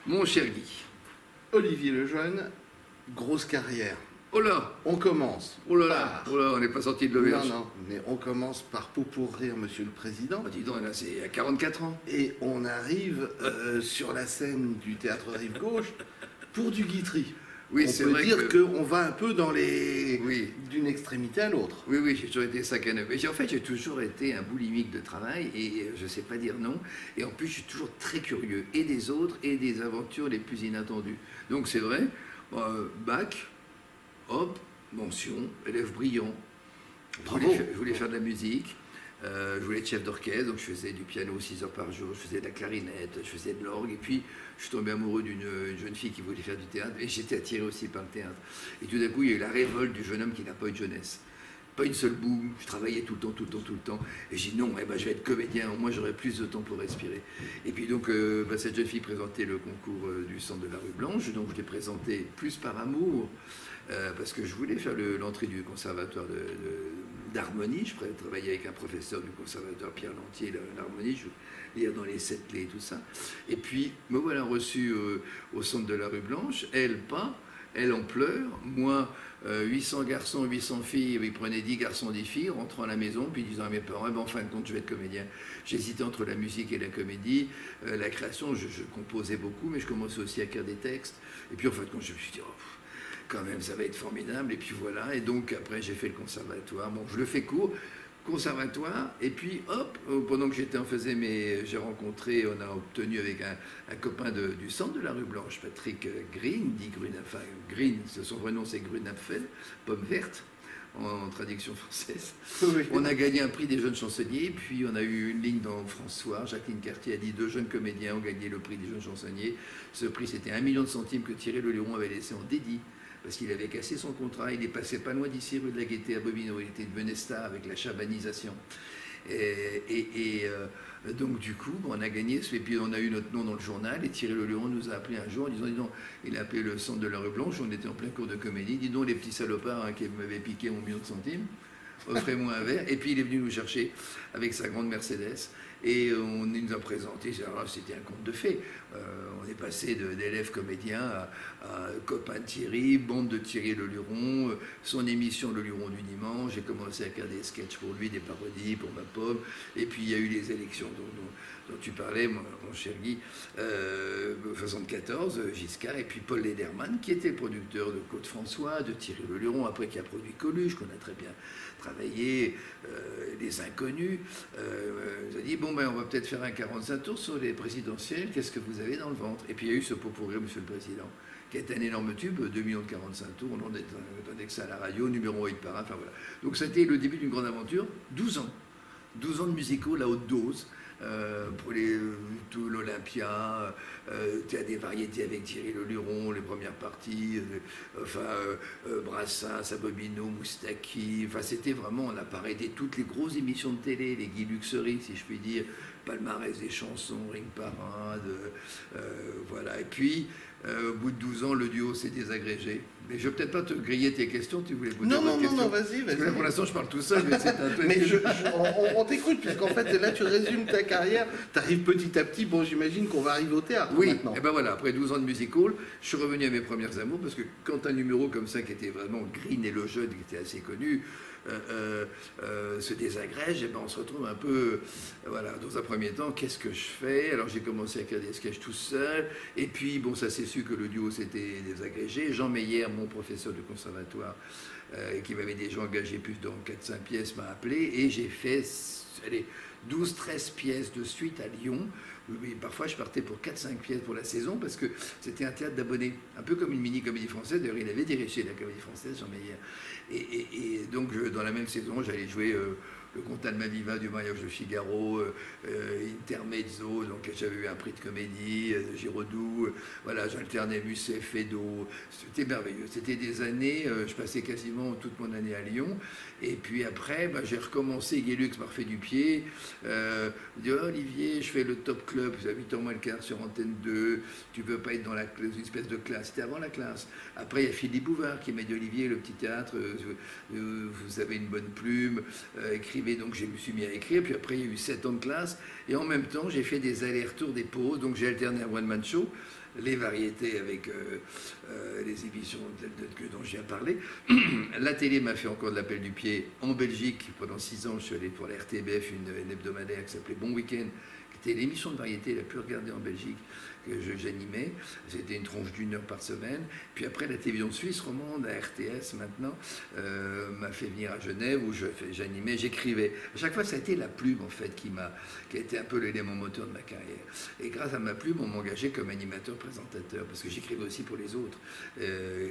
Mon cher Guy. Olivier Lejeune, grosse carrière. Oh là. On commence. Oh là là. Oh là, on n'est pas sorti de l'auberge. Non, mais on commence par pourrir Monsieur le Président. Oh, dis donc, là, c'est à 44 ans. Et on arrive sur la scène du Théâtre Rive-Gauche pour du Guitry. Oui, on c'est peut vrai dire qu'on va un peu dans les... Oui. d'une extrémité à l'autre. Oui, oui, j'ai toujours été sac à neuf. En fait, j'ai toujours été un boulimique de travail et je ne sais pas dire non. Et en plus, je suis toujours très curieux, et des autres, et des aventures les plus inattendues. Donc c'est vrai, bac, hop, mention, élève brillant. Bravo. Je voulais faire de la musique. Je voulais être chef d'orchestre, donc je faisais du piano 6 heures par jour, je faisais de la clarinette, je faisais de l'orgue, et puis je suis tombé amoureux d'une jeune fille qui voulait faire du théâtre, et j'étais attiré aussi par le théâtre. Et tout d'un coup, il y a eu la révolte du jeune homme qui n'a pas eu de jeunesse. Pas une seule boum, je travaillais tout le temps, et j'ai dit non, je vais être comédien, au moins j'aurai plus de temps pour respirer. Et puis donc, cette jeune fille présentait le concours du Centre de la Rue Blanche, donc je l'ai présenté plus par amour, parce que je voulais faire l'entrée du conservatoire d'harmonie. Je travaillais avec un professeur du conservatoire, Pierre Lantier, l'harmonie, je lire dans les 7 clés et tout ça. Et puis, me voilà reçu au Centre de la Rue Blanche, elle pas, elle en pleure, moi 800 garçons, 800 filles, ils prenaient 10 garçons, 10 filles, rentrant à la maison, puis disant à mes parents, en fin de compte, je vais être comédien. J'hésitais entre la musique et la comédie, la création, je composais beaucoup, mais je commençais aussi à écrire des textes. Et puis en fait, quand je me suis dit, quand même, ça va être formidable, et puis voilà. Et donc après, j'ai fait le conservatoire. Bon, je le fais court, conservatoire, et puis hop, pendant que j'ai rencontré, on a obtenu avec un copain du centre de la Rue Blanche, Patrick Green, dit Green, enfin Green, son vrai nom c'est Grunapfel, pomme verte, en traduction française. Oui. On a gagné un prix des jeunes chansonniers, puis on a eu une ligne dans François, Jacqueline Cartier a dit 2 jeunes comédiens ont gagné le prix des jeunes chansonniers. Ce prix, c'était 1 million de centimes que Thierry Leluron avait laissé en dédit, parce qu'il avait cassé son contrat, il est passé pas loin d'ici, rue de la Gaîté à Bobino, il était devenu star avec la chabanisation. Donc du coup, on a gagné, et puis on a eu notre nom dans le journal, et Thierry Leluron nous a appelé un jour en disant, dis donc, il a appelé le Centre de la Rue Blanche, on était en plein cours de comédie, dis donc les petits salopards qui m'avaient piqué mon million de centimes, offrez-moi un verre, et puis il est venu nous chercher avec sa grande Mercedes, et on nous a présenté, c'était un conte de fées. On est passé d'élèves comédiens à copain de Thierry, bande de Thierry Leluron, son émission Leluron du dimanche. J'ai commencé à faire des sketchs pour lui, des parodies pour ma pomme. Et puis il y a eu les élections dont tu parlais, mon cher Guy, 74, Giscard, et puis Paul Lederman, qui était le producteur de Claude François, de Thierry Leluron, après qui a produit Coluche, qu'on a très bien travaillé, Les Inconnus. Nous a dit, bon, on va peut-être faire un 45 tours sur les présidentielles, qu'est-ce que vous avez dans le ventre? Et puis il y a eu ce pot pourri, Monsieur le Président, qui est un énorme tube, 2 millions de 45 tours, on entendait que ça à la radio, numéro 1 par an, enfin voilà. Donc c'était le début d'une grande aventure, 12 ans. 12 ans de musicaux, la haute dose, pour tout l'Olympia, théâtre des variétés avec Thierry Leluron, les premières parties, Brassens, Bobino, Moustaki, enfin c'était vraiment, on a paradé toutes les grosses émissions de télé, les Guy Luxery, si je puis dire, palmarès des chansons, Ring Parade, voilà. Et puis, au bout de 12 ans, le duo s'est désagrégé. Mais je ne vais peut-être pas te griller tes questions, tu voulais poser Non, vas-y. Pour l'instant, je parle tout seul, mais c'est un peu... Mais on t'écoute, puisqu'en fait, là, tu résumes ta carrière, tu arrives petit à petit, bon, j'imagine qu'on va arriver au théâtre maintenant. Et ben voilà, après 12 ans de musical, je suis revenu à mes premières amours, parce que quand un numéro comme ça, qui était vraiment Green et le jeune, qui était assez connu, se désagrège, et ben on se retrouve un peu, voilà, dans un premier temps, qu'est-ce que je fais? Alors j'ai commencé à écrire des sketchs tout seul, et puis bon, ça s'est su que le duo s'était désagrégé. Jean Meyer, mon professeur de conservatoire, qui m'avait déjà engagé plus dans 4-5 pièces, m'a appelé, et j'ai fait, allez, 12-13 pièces de suite à Lyon. Oui, parfois je partais pour 4-5 pièces pour la saison, parce que c'était un théâtre d'abonnés, un peu comme une mini-comédie française. D'ailleurs, il avait dirigé la comédie française, Jean Meyer. Et donc, dans la même saison, j'allais jouer le Comte Almaviva du mariage de Figaro, Intermezzo, donc j'avais eu un prix de comédie, Giraudoux, voilà, j'alternais Musset, Feydeau, c'était merveilleux. C'était des années, je passais quasiment toute mon année à Lyon, et puis après, j'ai recommencé, Guélux m'a refait du pied, dit oh, Olivier, je fais le Top Club, vous avez 8h moins le quart sur Antenne 2, tu peux pas être dans une espèce de classe, c'était avant la classe. Après, il y a Philippe Bouvard qui m'a dit Olivier, le petit théâtre, vous avez une bonne plume, écrivez. Donc je me suis mis à écrire, puis après il y a eu 7 ans de classe, et en même temps j'ai fait des allers-retours, des pauses, donc j'ai alterné un one-man show, les variétés avec les émissions dont je viens de parler. La télé m'a fait encore de l'appel du pied en Belgique. Pendant 6 ans, je suis allé pour la RTBF, une hebdomadaire qui s'appelait Bon Week-end, qui était l'émission de variété la plus regardée en Belgique, que j'animais. C'était une tronche d'1 heure par semaine. Puis après, la télévision suisse romande, la RTS maintenant, m'a fait venir à Genève où j'animais, j'écrivais. À chaque fois, ça a été la plume, en fait, qui a été un peu l'élément moteur de ma carrière. Et grâce à ma plume, on m'engageait comme animateur-présentateur, parce que j'écrivais aussi pour les autres.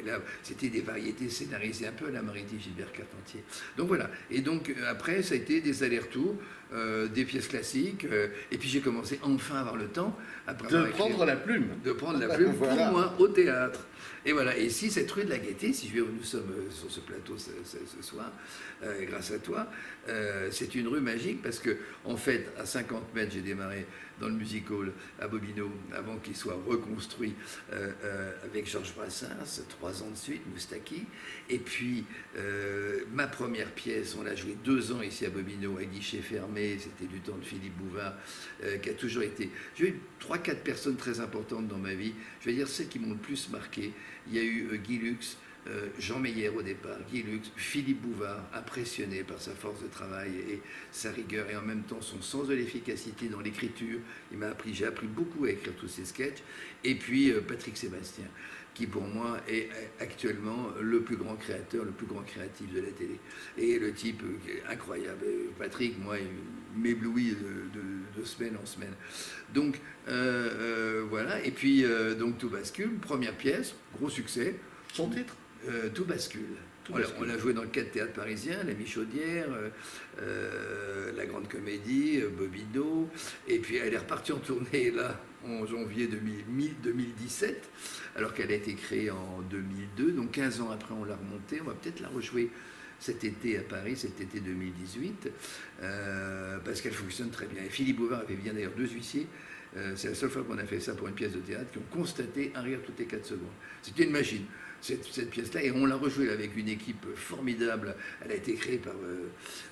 Là, c'était des variétés scénarisées un peu à la Mariti Gilbert Carpentier. Donc voilà. Et donc, après, ça a été des allers-retours, des pièces classiques. Et puis, j'ai commencé enfin à avoir le temps, après de prendre la plume. De prendre la plume pour moi au théâtre. Et voilà, et si cette rue de la Gaîté, nous sommes sur ce plateau ce soir, grâce à toi, c'est une rue magique parce que, en fait, à 50 mètres, j'ai démarré dans le music hall à Bobino, avant qu'il soit reconstruit avec Georges Brassens, 3 ans de suite, Moustaki. Et puis, ma première pièce, on l'a jouée 2 ans ici à Bobino, à guichet fermé, c'était du temps de Philippe Bouvard, qui a toujours été... J'ai eu 3-4 personnes très importantes dans ma vie, je vais dire celles qui m'ont le plus marqué. Il y a eu Guy Lux, Jean Meyer au départ, Guy Lux, Philippe Bouvard, impressionné par sa force de travail et sa rigueur, et en même temps son sens de l'efficacité dans l'écriture. J'ai appris beaucoup à écrire tous ces sketchs. Et puis Patrick Sébastien, qui pour moi est actuellement le plus grand créateur, le plus grand créatif de la télé. Et le type incroyable. Patrick, moi, il m'éblouit de semaine en semaine. Donc voilà, et puis donc Tout bascule, première pièce, gros succès. Son titre Tout bascule. On l'a joué dans le 4 théâtres parisiens, La Michaudière, la Grande Comédie, Bobino, et puis elle est repartie en tournée là en janvier 2017, alors qu'elle a été créée en 2002, donc 15 ans après on l'a remontée. On va peut-être la rejouer cet été à Paris, cet été 2018, parce qu'elle fonctionne très bien. Et Philippe Bouvard avait bien d'ailleurs 2 huissiers. C'est la seule fois qu'on a fait ça pour une pièce de théâtre, qui ont constaté un rire toutes les 4 secondes. C'était une machine, cette pièce-là, et on l'a rejouée avec une équipe formidable. Elle a été créée par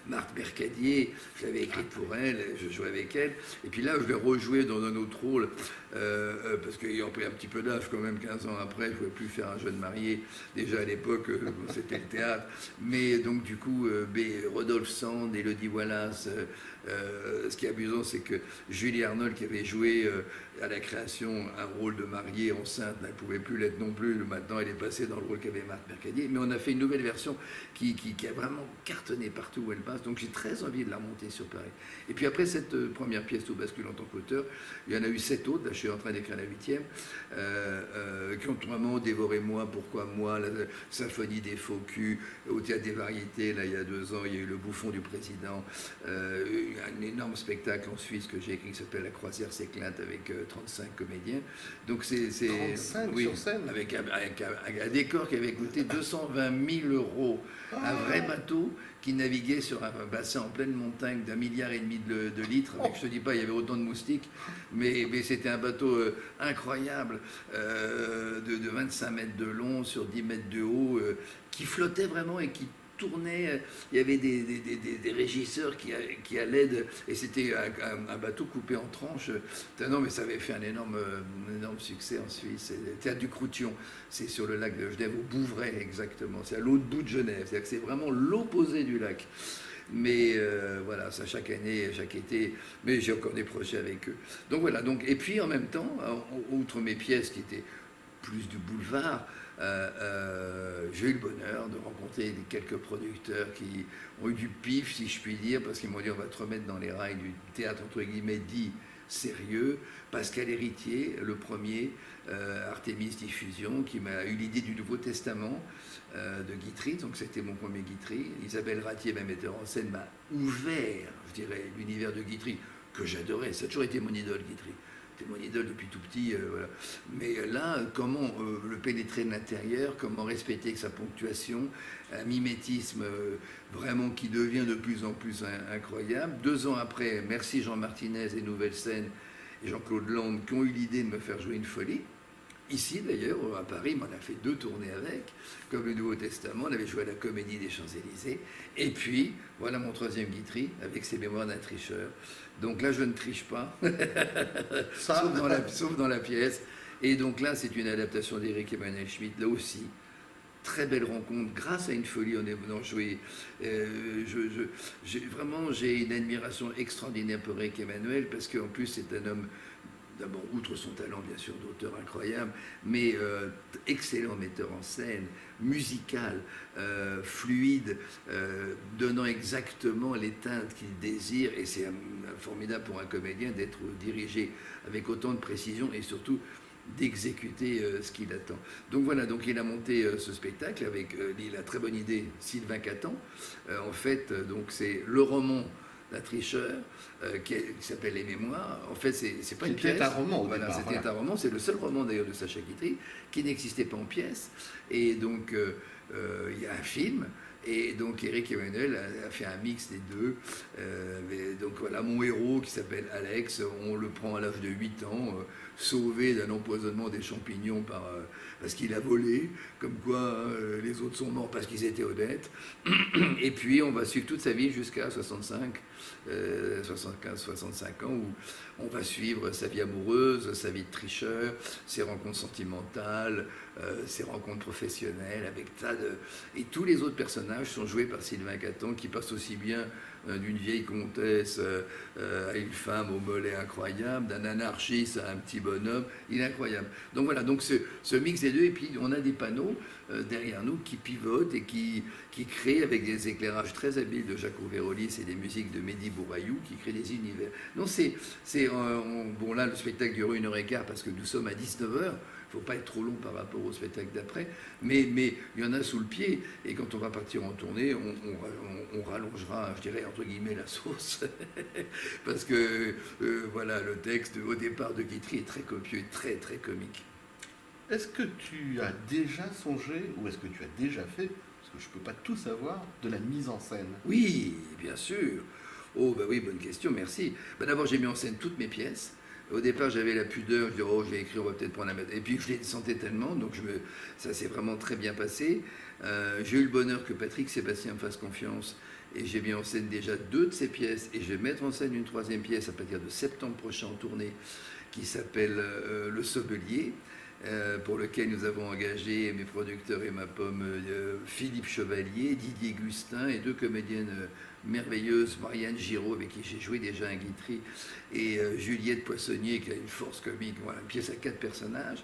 Marthe Mercadier, je l'avais écrite pour elle, je jouais avec elle, et puis là je l'ai rejouée dans un autre rôle, parce qu'ayant pris un petit peu d'âge quand même, 15 ans après, je ne pouvais plus faire un jeune marié. Déjà à l'époque, c'était le théâtre, mais donc du coup, Rodolphe Sand, Élodie Wallace, ce qui est amusant, c'est que Julie Arnold, qui avait joué à la création un rôle de mariée enceinte, elle ne pouvait plus l'être non plus. Maintenant, elle est passée dans le rôle qu'avait Marthe Mercadier. Mais on a fait une nouvelle version qui a vraiment cartonné partout où elle passe. Donc j'ai très envie de la remonter sur Paris. Et puis après cette première pièce, Tout bascule, en tant qu'auteur, il y en a eu 7 autres. Là, je suis en train d'écrire la 8e, qui ont vraiment dévoré moi. Pourquoi moi? La Symphonie des faux culs, au Théâtre des Variétés, là, il y a 2 ans, il y a eu Le Bouffon du Président, un énorme spectacle en Suisse que j'ai écrit qui s'appelle La Croisière s'éclate, avec 35 comédiens. Donc c'est 35 oui, sur scène, avec un décor qui avait coûté 220 000 €, un vrai bateau qui naviguait sur un bassin en pleine montagne d'1,5 milliard de litres. Je ne te dis pas, il y avait autant de moustiques, mais c'était un bateau incroyable, de 25 mètres de long sur 10 mètres de haut, qui flottait vraiment et qui tournait. Il y avait des régisseurs qui à l'aide, et c'était un bateau coupé en tranches. Non, mais ça avait fait un énorme succès en Suisse. C'est le Théâtre du Croutillon, c'est sur le lac de Genève, au Bouvray exactement, c'est à l'autre bout de Genève, c'est-à-dire que c'est vraiment l'opposé du lac. Mais voilà, ça chaque année, chaque été, mais j'ai encore des projets avec eux. Donc voilà, et puis en même temps, outre mes pièces qui étaient plus du boulevard, j'ai eu le bonheur de rencontrer quelques producteurs qui ont eu du pif, si je puis dire, parce qu'ils m'ont dit on va te remettre dans les rails du théâtre entre guillemets dit sérieux. Pascal Héritier, le premier, Artémis Diffusion, qui m'a eu l'idée du Nouveau Testament de Guitry, donc c'était mon premier Guitry. Isabelle Ratier, ma metteur en scène, m'a ouvert, je dirais, l'univers de Guitry, que j'adorais. Ça a toujours été mon idole, Guitry. C'était mon idole depuis tout petit. Voilà. Mais là, comment le pénétrer de l'intérieur, comment respecter sa ponctuation, un mimétisme vraiment qui devient de plus en plus incroyable. 2 ans après, merci Jean Martinez et Nouvelle Scène et Jean-Claude Land qui ont eu l'idée de me faire jouer une folie. Ici d'ailleurs, à Paris, on a fait 2 tournées avec, comme le Nouveau Testament, on avait joué à la Comédie des Champs-Élysées, et puis voilà mon 3e Guitry avec ses Mémoires d'un tricheur. Donc là je ne triche pas, sauf dans la pièce, Et donc là, c'est une adaptation d'Éric Emmanuel Schmitt, là aussi. Très belle rencontre, grâce à une folie en est venant jouer. Vraiment, j'ai une admiration extraordinaire pour Éric Emmanuel, parce qu'en plus, c'est un homme, d'abord, outre son talent, bien sûr, d'auteur incroyable, mais excellent metteur en scène, musical, fluide, donnant exactement les teintes qu'il désire, et c'est formidable pour un comédien d'être dirigé avec autant de précision, et surtout d'exécuter ce qu'il attend. Donc voilà, donc il a monté ce spectacle avec la très bonne idée Sylvain Catan. En fait, donc c'est le roman d'un tricheur qui s'appelle Les Mémoires. En fait, c'est pas une pièce. C'était un roman. Voilà, c'était un roman. C'est le seul roman d'ailleurs de Sacha Guitry qui n'existait pas en pièce. Et donc il y a un film. Et donc Éric Emmanuel a fait un mix des deux. Donc voilà, mon héros qui s'appelle Alex, on le prend à l'âge de 8 ans, sauvé d'un empoisonnement des champignons parce qu'il a volé, comme quoi les autres sont morts parce qu'ils étaient honnêtes. Et puis on va suivre toute sa vie jusqu'à 65, 75, 65 ans, où on va suivre sa vie amoureuse, sa vie de tricheur, ses rencontres sentimentales, ses rencontres professionnelles, avec tas de... Et tous les autres personnages sont joués par Sylvain Catan, qui passe aussi bien d'une vieille comtesse à une femme au mollet incroyable, d'un anarchiste à un petit bonhomme, il est incroyable. Donc voilà, donc ce mix des deux, et puis on a des panneaux derrière nous qui pivotent et qui créent avec des éclairages très habiles de Jaco Vérolis et des musiques de Mehdi Bourayou qui créent des univers. Non, bon là le spectacle dure 1h15 parce que nous sommes à 19h. Il ne faut pas être trop long par rapport au spectacle d'après, mais il y en a sous le pied, et quand on va partir en tournée, on rallongera, je dirais, entre guillemets, la sauce, parce que, voilà, le texte, au départ de Guitry, est très copieux et très, très comique. Est-ce que tu as déjà songé, ou est-ce que tu as déjà fait, parce que je ne peux pas tout savoir, de la mise en scène? Oui, bien sûr. Oh, bah oui, bonne question, merci. Bah, d'abord, j'ai mis en scène toutes mes pièces. Au départ, j'avais la pudeur, je disais, oh, je vais écrire, on va peut-être prendre la mettre. Et puis, je les sentais tellement, donc ça s'est vraiment très bien passé. J'ai eu le bonheur que Patrick Sébastien me fasse confiance, et j'ai mis en scène déjà 2 de ses pièces, et je vais mettre en scène une 3e pièce à partir de septembre prochain en tournée, qui s'appelle Le Sobelier, pour lequel nous avons engagé, mes producteurs et ma pomme, Philippe Chevalier, Didier Gustin et 2 comédiennes merveilleuse, Marianne Giraud, avec qui j'ai joué déjà un Guitry, et Juliette Poissonnier, qui a une force comique. Voilà, une pièce à 4 personnages.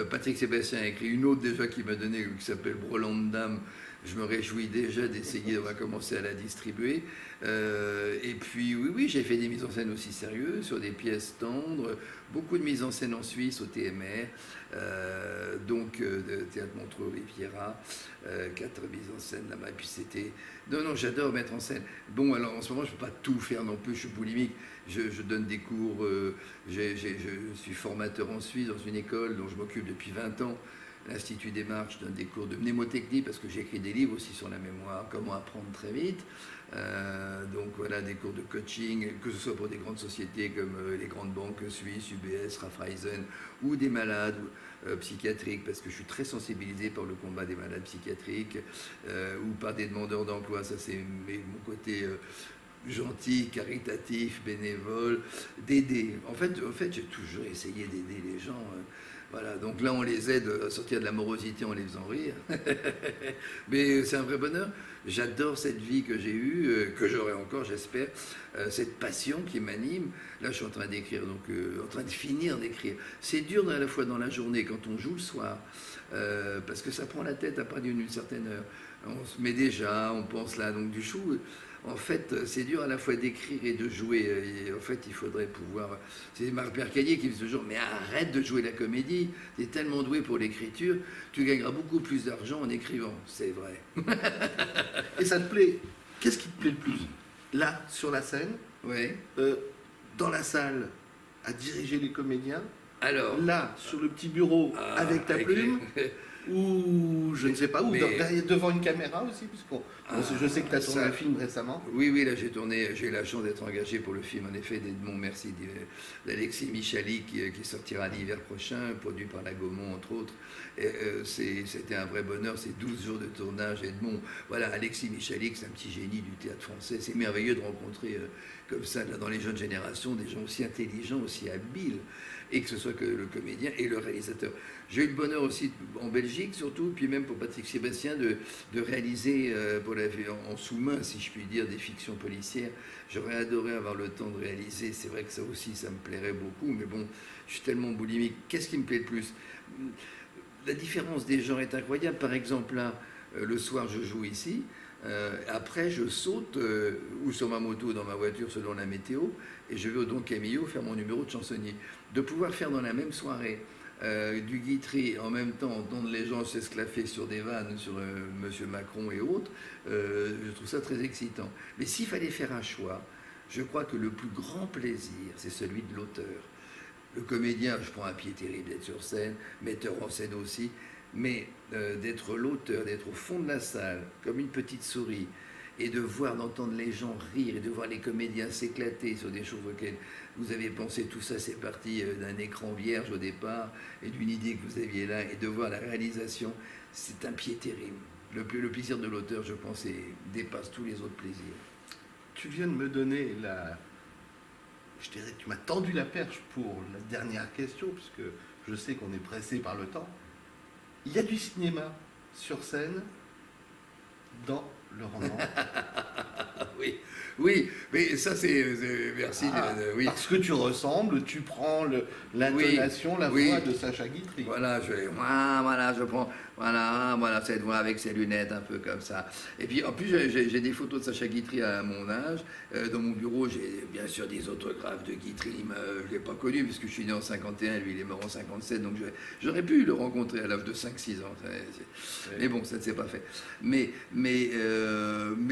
Patrick Sébastien a écrit une autre déjà qui m'a donné, qui s'appelle Brelan de Dame. Je me réjouis déjà d'essayer, on va commencer à la distribuer. Et puis, oui, j'ai fait des mises en scène aussi sérieuses, sur des pièces tendres, beaucoup de mises en scène en Suisse, au TMR, donc de Théâtre Montreux-Riviera, 4 mises en scène là-bas. Et puis c'était... Non, j'adore mettre en scène. Bon, alors en ce moment, je ne peux pas tout faire non plus, je suis boulimique. Je donne des cours, je suis formateur en Suisse, dans une école dont je m'occupe depuis 20 ans. L'Institut des Marches, je donne des cours de mnémotechnie parce que j'écris des livres aussi sur la mémoire, comment apprendre très vite. Donc voilà, des cours de coaching, que ce soit pour des grandes sociétés comme les grandes banques suisses, UBS, Raiffeisen, ou des malades psychiatriques, parce que je suis très sensibilisé par le combat des malades psychiatriques, ou par des demandeurs d'emploi. Ça, c'est mon côté... gentil, caritatif, bénévole, d'aider. En fait j'ai toujours essayé d'aider les gens. Voilà, donc là, on les aide à sortir de la morosité en les faisant rire. Mais c'est un vrai bonheur. J'adore cette vie que j'ai eue, que j'aurai encore, j'espère, cette passion qui m'anime. Là, je suis en train d'écrire, donc en train de finir d'écrire. C'est dur à la fois dans la journée, quand on joue le soir, parce que ça prend la tête à partir d'une certaine heure. On se met déjà, on pense là, donc du chou. En fait, c'est dur à la fois d'écrire et de jouer. Et en fait, il faudrait pouvoir... C'est Marc-Pierre Caillé qui dit toujours, mais arrête de jouer la comédie, tu es tellement doué pour l'écriture, tu gagneras beaucoup plus d'argent en écrivant. C'est vrai. Et ça te plaît? Qu'est-ce qui te plaît le plus? Là, sur la scène, Ouais. dans la salle, à diriger les comédiens, Alors, là, sur le petit bureau, avec ta plume, ou je ne sais pas où, devant une caméra aussi, puisque je sais que tu as tourné un film récemment. Oui, là j'ai eu la chance d'être engagé pour le film, en effet, d'Edmond Merci, d'Alexis Michalik, qui sortira l'hiver prochain, produit par la Gaumont, entre autres. C'était un vrai bonheur, ces 12 jours de tournage. Edmond, voilà, Alexis Michalik, c'est un petit génie du théâtre français. C'est merveilleux de rencontrer comme ça, là, dans les jeunes générations, des gens aussi intelligents, aussi habiles. et que ce soit que le comédien et le réalisateur. J'ai eu le bonheur aussi en Belgique surtout, puis même pour Patrick Sébastien, de réaliser en sous-main, si je puis dire, des fictions policières. J'aurais adoré avoir le temps de réaliser, c'est vrai que ça aussi, ça me plairait beaucoup, mais bon, je suis tellement boulimique. Qu'est-ce qui me plaît le plus? La différence des genres est incroyable. Par exemple, là, le soir, je joue ici. Après, je saute ou sur ma moto ou dans ma voiture selon la météo et je vais au Don Camillo faire mon numéro de chansonnier. De pouvoir faire dans la même soirée du Guitry, en même temps entendre les gens s'esclaffer sur des vannes sur Monsieur Macron et autres, je trouve ça très excitant. Mais s'il fallait faire un choix, je crois que le plus grand plaisir, c'est celui de l'auteur. Le comédien, je prends un pied terrible d'être sur scène, metteur en scène aussi, mais d'être l'auteur, d'être au fond de la salle, comme une petite souris, et de voir, d'entendre les gens rire, et de voir les comédiens s'éclater sur des choses auxquelles vous avez pensé, tout ça c'est parti d'un écran vierge au départ, et d'une idée que vous aviez là, et de voir la réalisation, c'est un pied terrible. Le plaisir de l'auteur, je pense, dépasse tous les autres plaisirs. Tu viens de me donner je dirais, tu m'as tendu la perche pour la dernière question, puisque je sais qu'on est pressé par le temps. Il y a du cinéma sur scène dans le roman. Oui, oui, mais ça c'est merci. Oui. Parce que tu ressembles, tu prends l'intonation, la voix de Sacha Guitry. Voilà, je prends cette voix avec ses lunettes un peu comme ça. Et puis en plus j'ai des photos de Sacha Guitry à mon âge. Dans mon bureau j'ai bien sûr des autographes de Guitry. Je ne l'ai pas connu puisque je suis né en 51, lui il est mort en 57, donc j'aurais pu le rencontrer à l'âge de 5-6 ans. Mais bon, ça ne s'est pas fait. Mais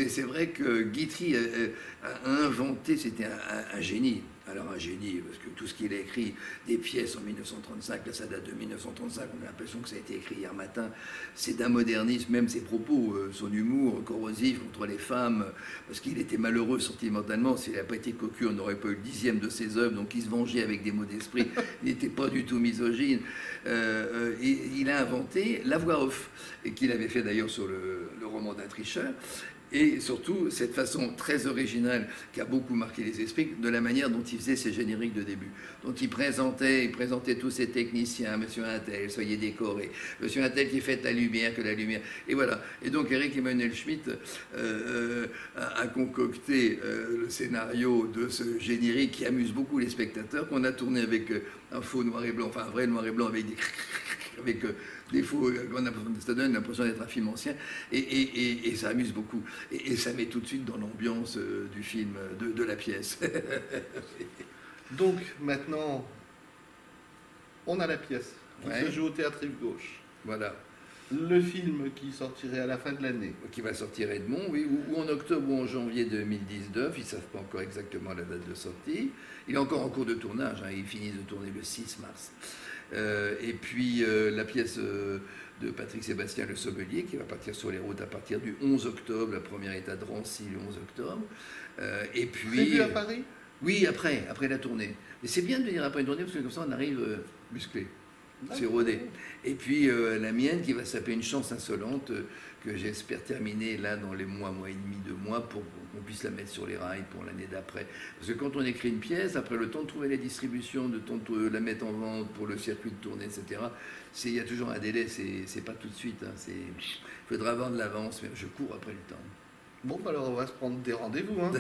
c'est vrai que Guitry a inventé, c'était un génie. Alors un génie, parce que tout ce qu'il a écrit, des pièces en 1935, là ça date de 1935, on a l'impression que ça a été écrit hier matin, c'est d'un modernisme, même ses propos, son humour corrosif contre les femmes, parce qu'il était malheureux sentimentalement, s'il n'avait pas été cocu, on n'aurait pas eu le 10e de ses œuvres, donc il se vengeait avec des mots d'esprit, il n'était pas du tout misogyne. Et il a inventé la voix off, et qu'il avait fait d'ailleurs sur le roman d'un tricheur. Et surtout, cette façon très originale qui a beaucoup marqué les esprits, de la manière dont il faisait ses génériques de début. Donc il présentait tous ses techniciens, monsieur Intel, soyez décoré, monsieur Intel qui fait la lumière, que la lumière. Et voilà. Et donc Eric Emmanuel Schmitt a concocté le scénario de ce générique qui amuse beaucoup les spectateurs, qu'on a tourné avec un faux noir et blanc, enfin un vrai noir et blanc avec des faux, ça donne l'impression d'être un film ancien, et ça amuse beaucoup. Et ça met tout de suite dans l'ambiance du film, de la pièce. Donc maintenant, on a la pièce qui se joue au Théâtre Rive Gauche. Voilà. Le film qui sortirait à la fin de l'année. Qui va sortir Edmond, oui, ou en octobre ou en janvier 2019, ils ne savent pas encore exactement la date de sortie. Il est encore en cours de tournage, hein, il finit de tourner le 6 mars. Et puis la pièce de Patrick Sébastien, Le Sommelier, qui va partir sur les routes à partir du 11 octobre, la première est à Drancy le 11 octobre. Et puis... Prévu à Paris ? Oui, après la tournée. Mais c'est bien de venir après une tournée, parce que comme ça on arrive musclé. C'est rodé. Et puis la mienne qui va s'appeler Une chance insolente, que j'espère terminer là dans les mois et demi, 2 mois, pour qu'on puisse la mettre sur les rails pour l'année d'après. Parce que quand on écrit une pièce, après le temps de trouver la distribution, le temps de la mettre en vente pour le circuit de tournée, etc., il y a toujours un délai, c'est pas tout de suite. Hein, il faudra avoir de l'avance, mais je cours après le temps. Bon, alors on va se prendre des rendez-vous. Hein.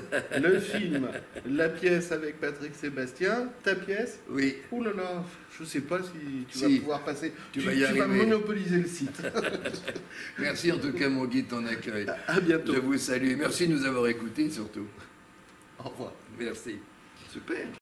Le film, la pièce avec Patrick Sébastien, ta pièce. Oui. Ouh là là, je ne sais pas si tu vas pouvoir passer. Tu vas monopoliser le site. Merci en tout cas, mon guide, de ton accueil. À bientôt. Je vous salue. Merci de nous avoir écoutés surtout. Au revoir. Merci. Super.